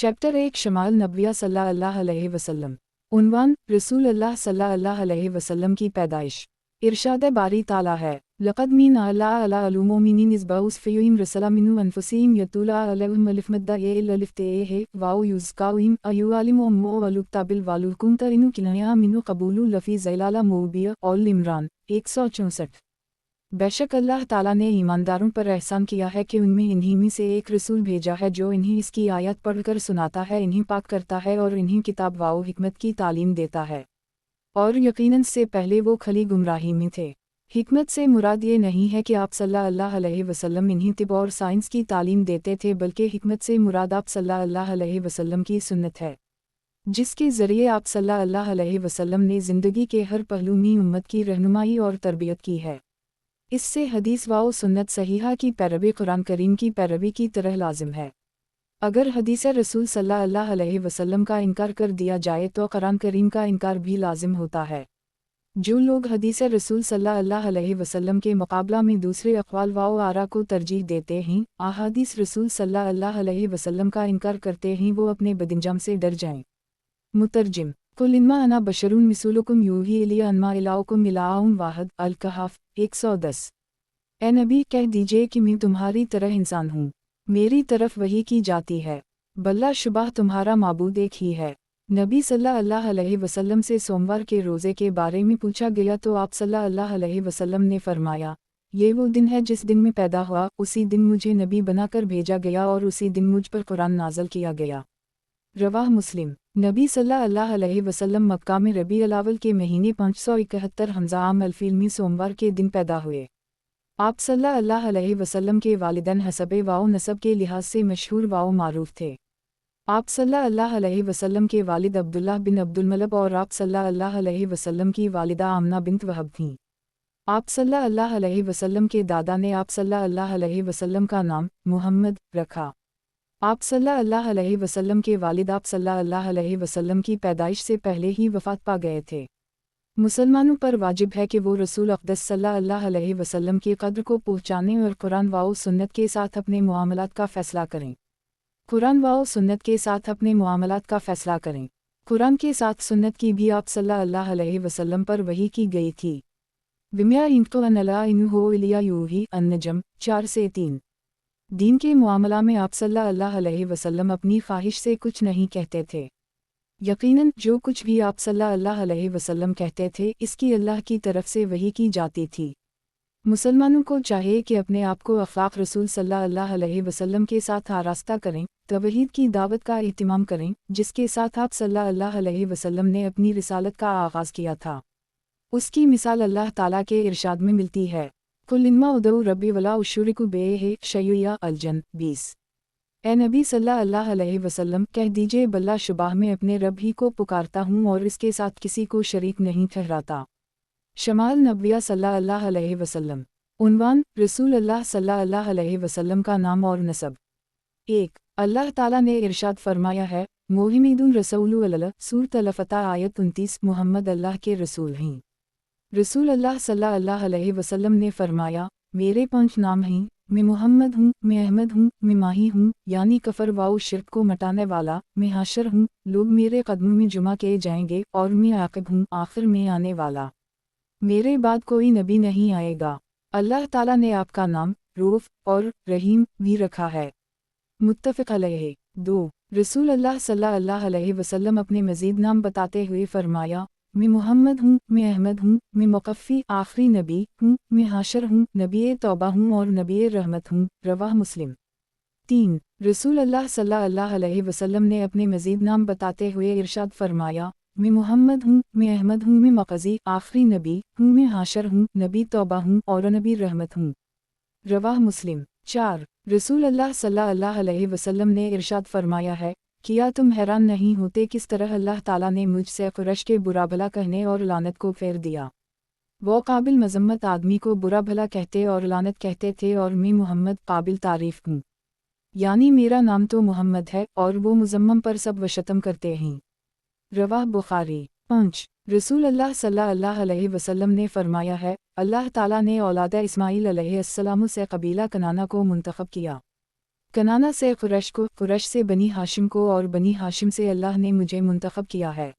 Chapter 1 शमाल नबविया सल्लल्लाहु अलैहि वसल्लम। उन्वान रसूल अल्लाह सल्लल्लाहु अलैहि वसल्लम की पैदाइश। इरशाद बारी ताला है, लक़द मीन अला अलुमोमिनीन इज़बाउस फ़युइम रसला मिनु अनफुसिहिम यतूला अलैहिम अलिफ़मद्दा ये ललिफ़ते है वाउ युज़काउहिम अयुआलिमु उम्मु वलुक्ताबिल वालुकुम तरिनु किनया मिनु कबूलु लफ़ी ज़ैलाला मुबिया ऑल इमरान 164। बेशक अल्लाह ताला ने ईमानदारों पर एहसान किया है कि उनमें इन्हीं में से एक रसूल भेजा है जो इन्हीं इसकी आयत पढ़कर सुनाता है, इन्हीं पाक करता है और इन्हीं किताब वाओ हिकमत की तालीम देता है। और यकीनन से पहले वो खली गुमराही में थे। हिकमत से मुराद ये नहीं है कि आप सल्लल्लाहु अलैहि वसल्लम इन्हीं तिब और साइंस की तालीम देते थे, बल्कि हिकमत से मुराद आप सल्लल्लाहु अलैहि वसल्लम की सुन्नत है, जिसके ज़रिए आप सल्लल्लाहु अलैहि वसल्लम ने ज़िंदगी के हर पहलू में उम्मत की रहनुमाई और तरबियत की है। इससे हदीस वाओ सुन्नत सहीहा की पैरवी कुरान करीम की पैरवी की तरह लाजिम है। अगर हदीस रसूल सल्लल्लाहु अलैहि वसल्लम का इनकार कर दिया जाए तो कुरान करीम का इनकार भी लाजिम होता है। जो लोग हदीस रसूल सल्लल्लाहु अलैहि वसल्लम के मुकाबला में दूसरे अक़वाल वाओ आरा को तरजीह देते हैं, अहादीस रसूल सल्लल्लाहु अलैहि वसल्लम का इनकार करते हैं, वो अपने बदंजाम से डर जाएं। मुतरजिम कुल इन्मा अना बशरुन मिसुलुकुम यूही इलिया अन्मा इलाउकुम इलाउम वाहिद अल-कहफ 110। ए नबी कह दीजिए कि मैं तुम्हारी तरह इंसान हूँ, मेरी तरफ वही की जाती है, बल्ला शुबह तुम्हारा माबूद एक ही है। नबी सल्लल्लाहु अलैहि वसल्लम से सोमवार के रोज़े के बारे में पूछा गया तो आप सल्लल्लाहु अलैहि वसल्लम ने फरमाया, ये वो दिन है जिस दिन मैं पैदा हुआ, उसी दिन मुझे नबी बनाकर भेजा गया और उसी दिन मुझ पर कुरान नाज़िल किया गया। रवाह मुस्लिम। नबी सल्लल्लाहु अलैहि वसल्लम मक्का में रबीउल अव्वल के महीने 571 हमज़ा आम अल-फ़ील में सोमवार के दिन पैदा हुए। आप सल्लल्लाहु अलैहि वसल्लम के वालिदैन हसबे वाओ नसब के लिहाज से मशहूर वाओ मारूफ थे। आप सल्लल्लाहु अलैहि वसल्लम के वालिद अब्दुल्लाह बिन अब्दुल मलब और आप सल्लल्लाहु अलैहि वसल्लम की वालिदा आमना बिन्त वहब थीं। आप सल्लल्लाहु अलैहि वसल्लम के दादा ने आप सल्लल्लाहु अलैहि वसल्लम का नाम मुहम्मद रखा। आप सल्लल्लाहु अलैहि वसल्लम के वालिद आप सल्लल्लाहु अलैहि वसल्लम की पैदाइश से पहले ही वफ़ात पा गए थे। मुसलमानों पर वाजिब है कि वो रसूल अक़दस सल्लल्लाहु अलैहि वसल्लम की क़द्र को पहुँचाने और कुरान वाओ सुन्नत के साथ अपने मुआमलात का फ़ैसला करें। कुरान वाओ सुन्नत के साथ अपने मुआमलात का फ़ैसला करें। कुरान के साथ सुन्नत की भी आप सल्लल्लाहु अलैहि वसल्लम पर वही की गई थी। विम्या इनको अनला इनु हो इलिया यूही अन-नजम 4 से 3। दीन के मुआमला में आप सल्लल्लाहु अलैहि वसल्लम अपनी ख्वाहिश से कुछ नहीं कहते थे। यकीनन जो कुछ भी आप सल्लल्लाहु अलैहि वसल्लम कहते थे, इसकी अल्लाह की तरफ से वही की जाती थी। मुसलमानों को चाहिए कि अपने आप को अखलाक रसूल सल्लल्लाहु अलैहि वसल्लम के साथ आरास्ता करें, तौहीद की दावत का एहतिमाम करें, जिसके साथ आप सल्लल्लाहु अलैहि वसल्लम ने अपनी रिसालत का आगाज़ किया था। उसकी मिसाल अल्लाह ताला के इरशाद में मिलती है, कुल इन्मा उदऊ रब्बी वला उशरिकु बिही शैया अल-जन 20। ए नबी सल्लल्लाहु अलैहि वसल्लम कह दीजिए, बल्ला शुबाह में अपने रब ही को पुकारता हूँ और इसके साथ किसी को शरीक नहीं ठहराता। शमाल नबविया सल्लल्लाहु अलैहि वसल्लम। उन्वान रसूल अल्लाह सल्लल्लाहु अलैहि वसल्लम का नाम और नसब। 1 अल्लाह ताला ने इरशाद फरमाया है, मोहम्मदुन रसूलु अल्लाह सूरत अल-फतह आयत 29, मुहम्मद अल्लाह के रसूल हैं। रसूल अल्लाह सल्लल्लाहु अलैहि वसल्लम ने फरमाया, मेरे 5 नाम हैं, मैं मुहम्मद हूँ, मैं अहमद हूँ, मैं माही हूँ यानी कफर वाओ शिर्क को मटाने वाला, मैं हाशर हूँ, लोग मेरे कदमों में जुमा किए जाएंगे, और मैं आकिब हूँ, आखिर में आने वाला, मेरे बाद कोई नबी नहीं आएगा। अल्लाह ताला ने आपका नाम रऊफ़ और रहीम भी रखा है। मुत्तफ़िक़ अलैहि। 2 रसूल अल्लाह सल्लल्लाहु अलैहि वसल्लम अपने मज़ीद नाम बताते हुए फरमाया, मैं मुहम्मद हूँ, मैं अहमद हूँ, मैं मुक़फ़ी आखिरी नबी हूँ, मैं हाशर हूँ, नबी तौबा हूँ और नबी रहमत हूँ। रवाह मुस्लिम। 3 रसूल अल्लाह सल्लल्लाहु अलैहि वसल्लम ने अपने मज़ीद नाम बताते हुए इरशाद फरमाया, मैं मुहम्मद हूँ, मैं अहमद हूँ, मैं मुक़ज़ी आखिरी नबी हूँ, मैं हाशर हूँ, नबी तौबा हूँ और नबी रहमत हूँ। रवाह मुस्लिम। 4 रसूल अल्लाह सल्लल्लाहु अलैहि वसल्लम ने इरशाद फरमाया है, क्या तुम हैरान नहीं होते किस तरह अल्लाह ताला ने मुझसे कुरैश के बुरा भला कहने और लानत को फेर दिया। वो काबिल मज़म्मत आदमी को बुरा भला कहते और लानत कहते थे, और मैं मुहम्मद काबिल तारीफ़ हूँ, यानी मेरा नाम तो मुहम्मद है और वो मुज़म्मम पर सब वशतम करते हैं। रवाह बुखारी। 5 रसूल अल्लाह सल्लल्लाहु अलैहि वसल्लम ने फरमाया है, अल्लाह ताला ने औलाद इस्माईल अलैहिस्सलाम से कबीला कनाना को मुंतखब किया। कनाना से कुरैश को, कुरैश से बनी हाशिम को और बनी हाशिम से अल्लाह ने मुझे मुंतखब किया है।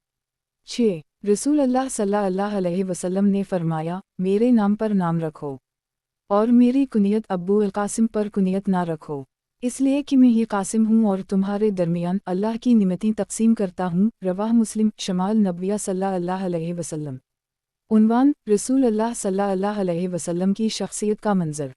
6. रसूल अल्लाह सल्लल्लाहु अलैहि वसल्लम ने फरमाया, मेरे नाम पर नाम रखो और मेरी कुनियत अब्बू अल कासिम पर कुनियत ना रखो, इसलिए कि मैं ही कासिम हूँ और तुम्हारे दरमियान अल्लाह की निमतें तकसीम करता हूँ। रवाह मुस्लिम। शमाल नबविया सल्लल्लाहु अलैहि वसल्लम। उन्वान, रसूल अल्लाह सल्लल्लाहु अलैहि वसल्लम की शख्सियत का मंजर।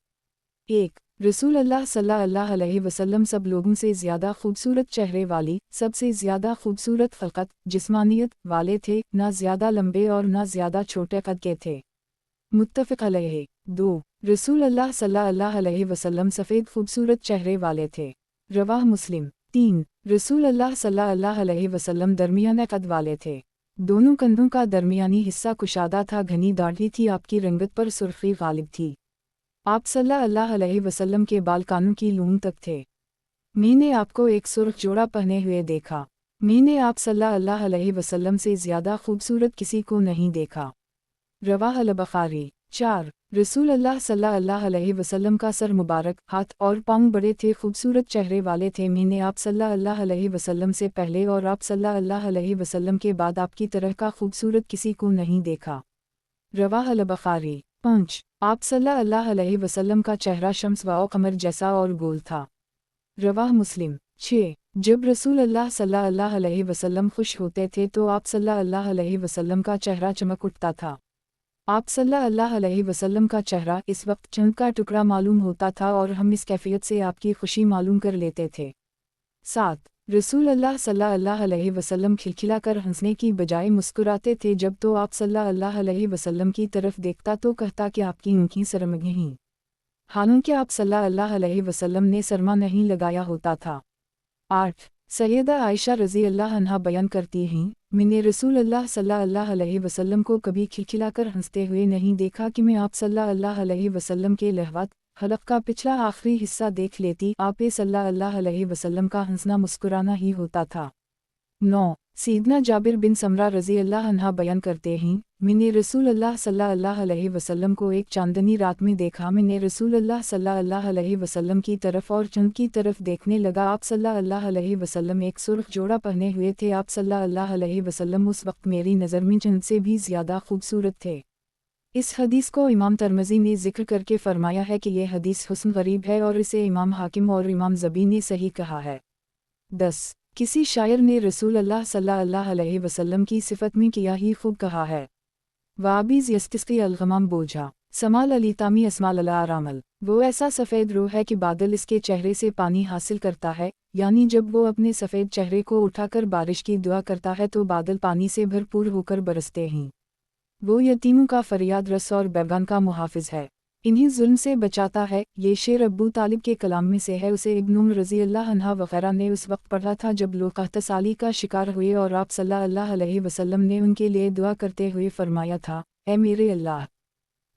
1. रसूल अल्लाह सल्लल्लाहु अलैहि वसल्लम सब लोगों से ज़्यादा खूबसूरत चेहरे वाली, सबसे ज़्यादा खूबसूरत खल्क़त, जिस्मानियत वाले थे, ना ज़्यादा लंबे और ना ज़्यादा छोटे कद के थे। मुत्तफ़िक़ अलैहि। 2. रसूल अल्लाह सल्लल्लाहु अलैहि वसल्लम सफ़ेद खूबसूरत चेहरे वाले थे। रवाह मुस्लिम। 3. रसूल अल्लाह सल्लल्लाहु अलैहि वसल्लम दरमियाने कद वाले थे। दोनों कंधों का दरमियानी हिस्सा कुशादा था, घनी दाढ़ी थी, आपकी रंगत पर सुर्खी गालिब थी। आप सल्लल्लाहु अलैहि वसल्लम के बाल कानों की लूम तक थे। मैंने आपको एक सुर्ख जोड़ा पहने हुए देखा। मैंने आप सल्लल्लाहु अलैहि वसल्लम से ज़्यादा खूबसूरत किसी को नहीं देखा। रवाह अल बुखारी। 4. रसूल अल्लाह सल्लल्लाहु अलैहि वसल्लम का सर मुबारक, हाथ और पाँव बड़े थे, खूबसूरत चेहरे वाले थे। मैंने आप सल्लल्लाहु अलैहि वसल्लम से पहले और आप सल्लल्लाहु अलैहि वसल्लम के बाद आपकी तरह का खूबसूरत किसी को नहीं देखा। रवाह अल बुखारी। 5. आप सल्लल्लाहु अलैहि वसल्लम का चेहरा शम्स व कमर जैसा और गोल था। रवाह मुस्लिम। 6. जब रसूल अल्लाह सल्लल्लाहु अलैहि वसल्लम खुश होते थे तो आप सल्लल्लाहु अलैहि वसल्लम का चेहरा चमक उठता था। आप सल्लल्लाहु अलैहि वसल्लम का चेहरा इस वक्त चंद का टुकड़ा मालूम होता था और हम इस कैफियत से आपकी खुशी मालूम कर लेते थे। 7. रसूल अल्लाह सल्लल्लाहु अलैहि वसल्लम खिलखिलाकर हंसने की बजाय मुस्कुराते थे। जब तो आप सल्लल्लाहु अलैहि वसल्लम की तरफ देखता तो कहता कि आपकी आँखें सरमगी हैं, हालांकि आप सल्लल्लाहु अलैहि वसल्लम ने सरमा नहीं लगाया होता था। 8. सैयदा आयशा रज़ी अल्लाह अन्हा बयान करती हैं, मैंने रसूल अल्लाह सल्लल्लाहु अलैहि वसल्लम को कभी खिलखिलाकर हंसते हुए नहीं देखा कि मैं आप सल्लल्लाहु अलैहि वसल्लम के लहवात हलक का पिछला आखिरी हिस्सा देख लेती। आप सल्लल्लाहु अलैहि वसल्लम का हंसना मुस्कुराना ही होता था। 9. सैयदना जाबिर बिन समरा रज़ी अल्लाह अन्हा बयान करते हैं, मैंने रसूल अल्लाह सल्लल्लाहु अलैहि वसल्लम को एक चांदनी रात में देखा। मैंने रसूल अल्लाह सल्लल्लाहु अलैहि वसल्लम की तरफ और चंद की तरफ देखने लगा। आप सल्लल्लाहु अलैहि वसल्लम एक सुर्ख जोड़ा पहने हुए थे। आप सल्लल्लाहु अलैहि वसल्लम उस वक्त मेरी नज़र में चंद से भी ज़्यादा खूबसूरत थे। इस हदीस को इमाम तिर्मिज़ी ने जिक्र करके फरमाया है कि यह हदीस हुस्न गरीब है और इसे इमाम हाकिम और इमाम ज़बी ने सही कहा है। 10. किसी शायर ने रसूल अल्लाह सल्लल्लाहु अलैहि वसल्लम की सिफत में किया ही खूब कहा है, वाबीज़ यस्तिस्की अलगमाम बोझा समाल अलीतामी अस्माल अला आरामल। वो ऐसा सफ़ेद रूह है कि बादल इसके चेहरे से पानी हासिल करता है, यानी जब वो अपने सफ़ेद चेहरे को उठाकर बारिश की दुआ करता है तो बादल पानी से भरपूर होकर बरसते हैं। वो यतीमों का फरियाद रस और बैगान का मुहाफ़िज़ है, इन्हीं जुल्म से बचाता है। ये शेर अब्बू तालिब के कलाम में से है। उसे इब्न उम्र रज़ी अल्लाह अन्हा वग़ैरह ने उस वक्त पढ़ा था जब लोग कहतसाली का शिकार हुए और आप सल्लल्लाहु अलैहि वसल्लम ने उनके लिए दुआ करते हुए फरमाया था, ऐ मेरे अल्लाह,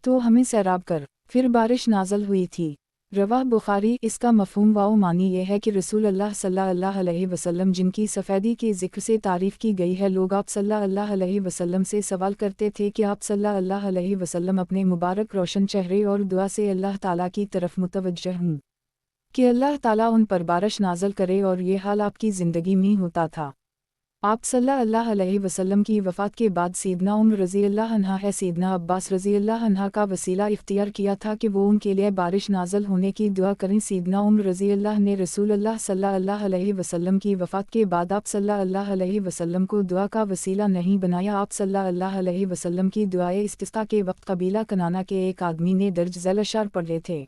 तो हमें सैराब कर। फिर बारिश नाज़ल हुई थी। रवाह बुखारी। इसका मफ़हूम व मानी ये है कि रसूल अल्लाह सल्लल्लाहु अलैहि वसल्लम जिनकी सफ़ेदी के ज़िक्र से तारीफ़ की गई है, लोग आप सल्लल्लाहु अलैहि वसल्लम से सवाल करते थे कि आप सल्लल्लाहु अलैहि वसल्लम अपने मुबारक रोशन चेहरे और दुआ से अल्लाह ताला की तरफ मुतवज्जह हों कि अल्लाह ताला उन पर बारिश नाज़ल करे, और ये हाल आपकी ज़िंदगी में होता था। आप सल्लल्लाहु अलैहि वसल्लम की वफ़ात के बाद सैयदना उम्र रज़ी अल्लाह अन्हा है सैयदना अब्बास रज़ी अल्लाह अन्हा का वसीला इख्तियार किया था कि वो उनके लिए बारिश नाज़ल होने की दुआ करें। सैयदना उम्र रज़ी अल्लाह ने रसूल अल्लाह सल्लल्लाहु अलैहि वसल्लम की वफ़ात के बाद आप सल्लल्लाहु अलैहि वसल्लम को दुआ का वसीला नहीं बनाया। आप सल्लल्लाहु अलैहि वसल्लम की दुआए इस्तिस्क़ा के वक्त कबीला कनाना के एक आदमी ने दर्ज ज़ैल अशआर पढ़े थे,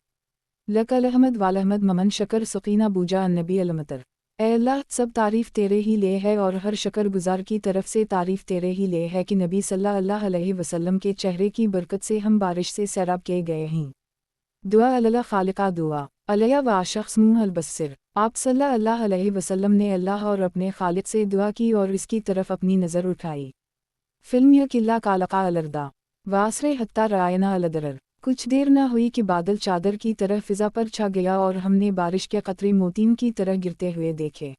लकल अहमद वाल अहमद ममन शकर सुकीना बूजा अन्नबी अलमतर। ऐ अल्लाह, सब तारीफ़ तेरे ही लिए है और हर शकर गुज़ार की तरफ से तारीफ़ तेरे ही लिए है कि नबी सल्लल्लाहु अलैहि वसल्लम के चेहरे की बरकत से हम बारिश से सैराब किए गए हैं। दुआ अल्लाह खालिका दुआ अलैया व आशख्स मुँह अलबस्सिर। आप सल्लल्लाहु अलैहि वसल्लम ने अल्लाह और अपने खालिक से दुआ की और इसकी तरफ अपनी नज़र उठाई। फिल्म या किला कालका अलरदा वासरे हत्ता रायना अलदरर। कुछ देर न हुई कि बादल चादर की तरह फिज़ा पर छा गया और हमने बारिश के कतरे मोतियों की तरह गिरते हुए देखे।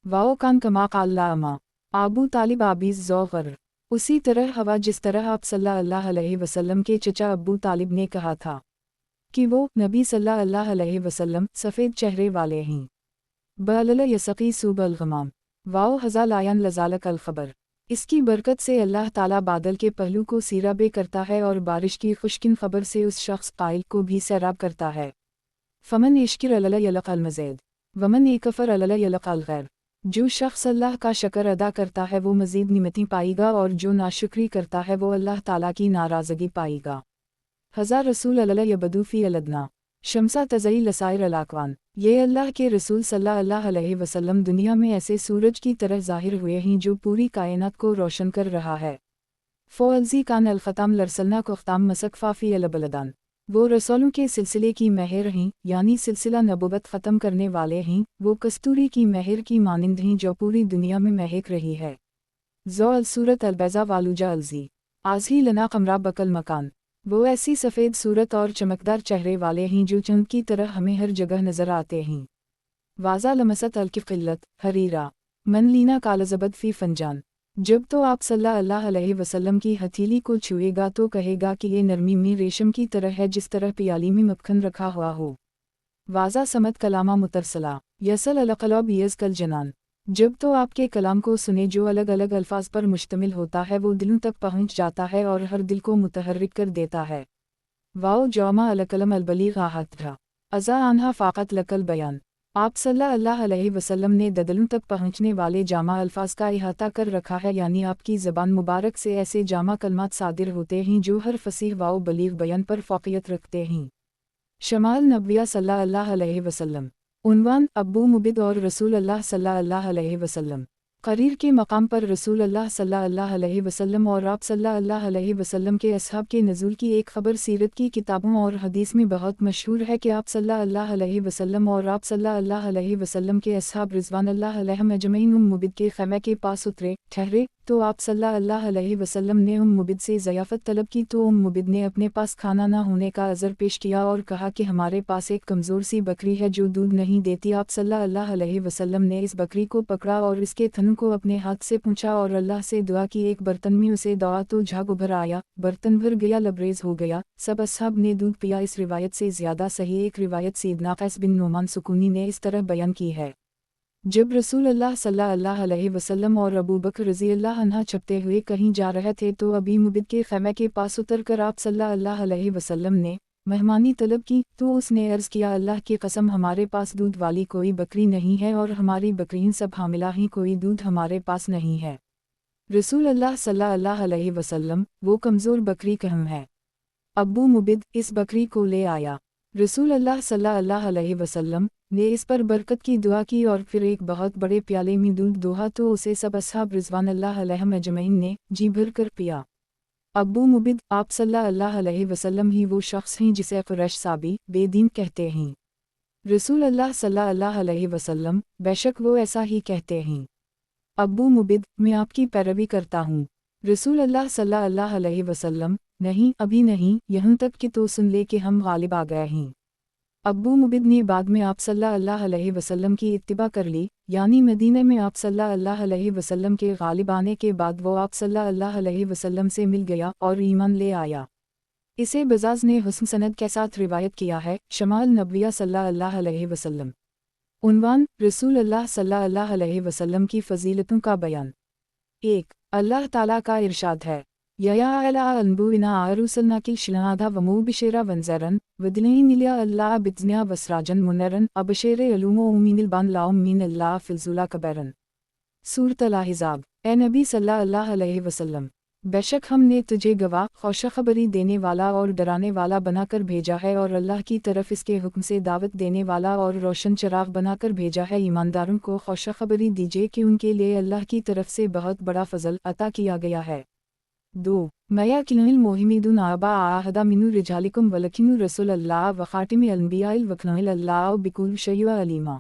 वाओ कान कमा काल्ला अमा आबू तालिब आबीज़ ज़ौग़र। उसी तरह हवा जिस तरह आप सल्लल्लाहु अलैहि वसल्लम के चचा अब्बू तालिब ने कहा था। کہ وہ نبی صلی اللہ علیہ وسلم سفید چہرے والے ہیں۔ بَلَلَ یسقی صوب الغمام واو حزال آیان لزالک الخبر، اس کی برکت سے اللہ تعالیٰ بادل کے پہلو کو سیرابے کرتا ہے اور بارش کی خوشکن خبر سے اس شخص قائل کو بھی سیراب کرتا ہے۔ فمن یشکر علی یلق المزید ومن یکفر علی یلق الغیر، جو شخص اللہ کا شکر ادا کرتا ہے وہ مزید نعمتیں پائے گا اور جو ناشکری کرتا ہے وہ اللہ تعالیٰ کی ناراضگی پائے گا۔ ہزار رسول علی یبدو فی الادنا شمسہ تزئی لسائر الاکوان، یہ اللہ کے رسول صلی اللہ علیہ وسلم دنیا میں ایسے سورج کی طرح ظاہر ہوئے ہیں جو پوری کائنات کو روشن کر رہا ہے۔ فوالزی کان الختام لرسلنا کو ختام مسقفہ فی البلدان، وہ رسولوں کے سلسلے کی مہر ہیں، یعنی سلسلہ نبوت ختم کرنے والے ہیں، وہ کستوری کی مہر کی مانند ہیں جو پوری دنیا میں مہک رہی ہے۔ ذو الصورت البیضا والوجہ الزی آزہی لنا قمرہ بکل مکان، وہ ایسی سفید صورت اور چمکدار چہرے والے ہیں جو چند کی طرح ہمیں ہر جگہ نظر آتے ہیں۔ واضح لمست الکف قلت حریرہ من لینا کالزبد فی فنجان، جب تو آپ صلی اللہ علیہ وسلم کی ہتھیلی کو چھوئے گا تو کہے گا کہ یہ نرمی میں ریشم کی طرح ہے جس طرح پیالی میں مکھن رکھا ہوا ہو۔ واضح سمت کلامہ مترسلہ یسل القلب یز کل جنان، جب تو آپ کے کلام کو سنے جو الگ الگ الفاظ پر مشتمل ہوتا ہے وہ دلوں تک پہنچ جاتا ہے اور ہر دل کو متحرک کر دیتا ہے۔ واو جوما الکلم البلیغ آہتھا ازا آنہا فاقت لکل بیان، آپ صلی اللہ علیہ وسلم نے دلوں تک پہنچنے والے جامع الفاظ کا احاطہ کر رکھا ہے، یعنی آپ کی زبان مبارک سے ایسے جامع کلمات صادر ہوتے ہیں جو ہر فصیح واو بلیغ بیان پر فوقیت رکھتے ہیں۔ شمال نبویہ صلی اللہ علیہ وسلم، عنوان ابو مبد اور رسول اللہ صلی اللہ علیہ وسلم۔ قریر کے مقام پر رسول اللہ صلی اللہ علیہ وسلم اور آپ صلی اللہ علیہ وسلم کے اصحاب کے نزول کی ایک خبر سیرت کی کتابوں اور حدیث میں بہت مشہور ہے کہ آپ صلی اللہ علیہ وسلم اور آپ صلی اللہ علیہ وسلم کے اصحاب رضوان اللہ علیہم اجمعین مبد کے خیمے کے پاس اترے ٹھہرے تو آپ صلی اللہ علیہ وسلم نے مبد سے ضیافت طلب کی تو مبد نے اپنے پاس کھانا نہ ہونے کا عذر پیش کیا اور کہا کہ ہمارے پاس ایک کمزور سی بکری ہے جو دودھ نہیں دیتی۔ آپ صلی اللہ علیہ وسلم نے اس بکری کو پکڑا اور اس کے تھنوں کو اپنے ہاتھ سے پونچھا اور اللہ سے دعا کی، ایک برتن میں اسے دعا تو جھاگ ابھر آیا، برتن بھر گیا، لبریز ہو گیا، سب اصحاب نے دودھ پیا۔ اس روایت سے زیادہ صحیح ایک روایت سیدنا قیس بن نعمان سکونی نے اس طرح بیان کی ہے، جب رسول اللہ صلی اللہ علیہ وسلم اور ابو بکر رضی اللہ عنہ چھپتے ہوئے کہیں جا رہے تھے تو ابی مبد کے خیمے کے پاس اتر کر آپ صلی اللہ علیہ وسلم نے مہمانی طلب کی تو اس نے عرض کیا، اللہ کی قسم ہمارے پاس دودھ والی کوئی بکری نہیں ہے اور ہماری بکریاں سب حاملہ ہیں، کوئی دودھ ہمارے پاس نہیں ہے۔ رسول اللہ صلی اللہ علیہ وسلم، وہ کمزور بکری کہاں ہے؟ ابو مبد اس بکری کو لے آیا۔ رسول اللہ صلی اللہ علیہ وسلم نے اس پر برکت کی دعا کی اور پھر ایک بہت بڑے پیالے میں دودھ دوہا تو اسے سب اصحاب رضوان اللہ علیہم اجمعین نے جی بھر کر پیا۔ ابو مبد آپ صلی اللہ علیہ وسلم ہی وہ شخص ہیں جسے قریش صابی بے دین کہتے ہیں۔ رسول اللہ صلی اللہ علیہ وسلم بے شک وہ ایسا ہی کہتے ہیں۔ ابو مبد میں آپ کی پیروی کرتا ہوں۔ رسول اللہ صلی اللہ علیہ وسلم نہیں، ابھی نہیں، یہاں تک کہ تو سن لے کہ ہم غالب آ گئے ہیں۔ ابو مبد نے بعد میں آپ صلی اللہ علیہ وسلم کی اتباع کر لی، یعنی مدینہ میں آپ صلی اللہ علیہ وسلم کے غالب آنے کے بعد وہ آپ صلی اللہ علیہ وسلم سے مل گیا اور ایمان لے آیا۔ اسے بزاز نے حسن سند کے ساتھ روایت کیا ہے۔ شمال نبویہ صلی اللہ علیہ وسلم، عنوان رسول اللہ صلی اللہ علیہ وسلم کی فضیلتوں کا بیان۔ 1. اللہ تعالیٰ کا ارشاد ہے، یا الا انبوئنا ارسلنا کی شنادہ ومو بشیرا ونزرن ودلین الیا اللہ بتزنیا وسراجن منرن ابشیر علوم و امین البان لاؤم مین اللہ فلزولا کبیرن۔ سورۃ الاحزاب۔ اے نبی صلی اللہ علیہ وسلم، بے شک ہم نے تجھے گواہ، خوشخبری دینے والا اور ڈرانے والا بنا کر بھیجا ہے اور اللہ کی طرف اس کے حکم سے دعوت دینے والا اور روشن چراغ بنا کر بھیجا ہے۔ ایمانداروں کو خوشخبری دیجیے کہ ان کے لیے اللہ کی طرف سے بہت بڑا فضل عطا کیا گیا ہے۔ 2. مَيَا كِلُنِ الْمُؤْمِنُونَ آبَاءَ أَحَدًا مِنْ رِجَالِكُمْ وَلَكِنُّ رَسُولَ اللَّهِ وَخَاتِمَ الْأَنْبِيَاءِ وَكَانَ اللَّهُ بِكُلِّ شَيْءٍ عَلِيمًا۔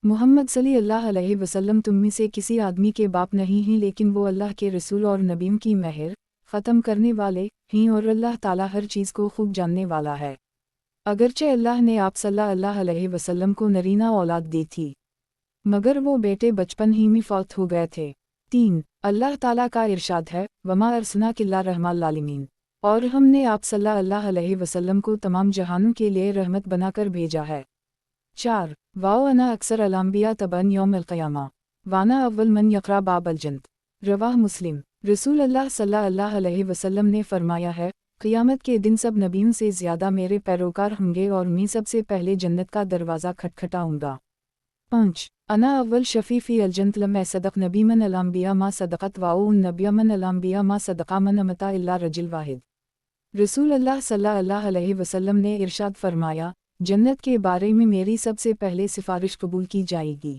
محمد صلی اللہ علیہ وسلم تم میں سے کسی آدمی کے باپ نہیں ہیں، لیکن وہ اللہ کے رسول اور نبیوں کی مہر ختم کرنے والے ہیں اور اللہ تعالیٰ ہر چیز کو خوب جاننے والا ہے۔ اگرچہ اللہ نے آپ صلی اللہ علیہ وسلم کو نرینہ اولاد دی تھی، مگر وہ بیٹے بچپن ہی میں فوت ہو گئے تھے۔ 3. اللہ تعالیٰ کا ارشاد ہے، وما ارسلناک الا رحمۃ للعالمین۔ اور ہم نے آپ सल्लल्लाहु अलैहि वसल्लम को तमाम जहानों के लिए रहमत बनाकर भेजा है। 4 वाओ अना अक्सर अलाम्बिया तबन यौम अलक़यामा वाना अव्वल मन यक़रा बाब अलजन्नत। रवाह मुस्लिम। रसूल अल्लाह सल्लल्लाहु अलैहि वसल्लम ने फरमाया है, क़यामत के दिन सब नबियों से ज़्यादा मेरे पैरोकार होंगे और मैं सबसे पहले जन्नत का दरवाज़ा खटखटाऊँगा। 5 अना अव्वल शफ़ी अलजन्नत लम सदक़ नबी मन अलाम्बिया मा सदक़त वाओ उन नबिया मन अलाम्बिया मा सदक़ा मन अमता इल्ला रजुल वाहिद। रसूल अल्लाह सल्लल्लाहु अलैहि वसल्लम ने इरशाद फरमाया, जन्नत के बारे में मेरी सबसे पहले सिफारिश कबूल की जाएगी।